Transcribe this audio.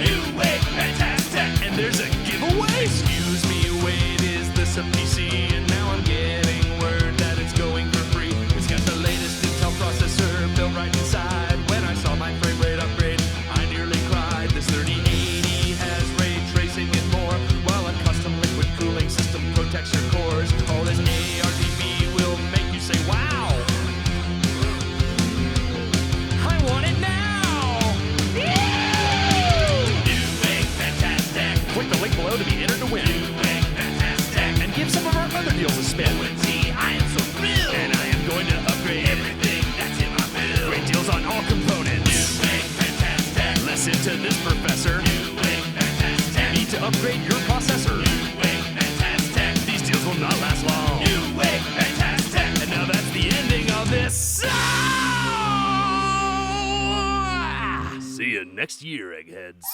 Newegg, FantasTech. And there's a giveaway. Excuse me, wait, is this a PC? And now I'm getting word that it's going for free. It's got the latest Intel processor built right inside. When I saw my frame rate upgrade, I nearly cried. This 3080 has ray tracing and more, while a custom liquid cooling system protects your cores. All this ARGB will make you say, wow! I want it now! Newegg, FantasTech. Click the link below to be entered to win. Newegg, FantasTech. And give some of our other deals a spin. OMG, I am so thrilled. And I am going to upgrade Everything that's in my bill. Great deals on all components. Newegg, FantasTech. Listen to this, professor. Newegg, FantasTech. Need to upgrade your processor. Newegg, FantasTech. These deals will not last long. Newegg, FantasTech. And now that's the ending of this. See you next year, eggheads.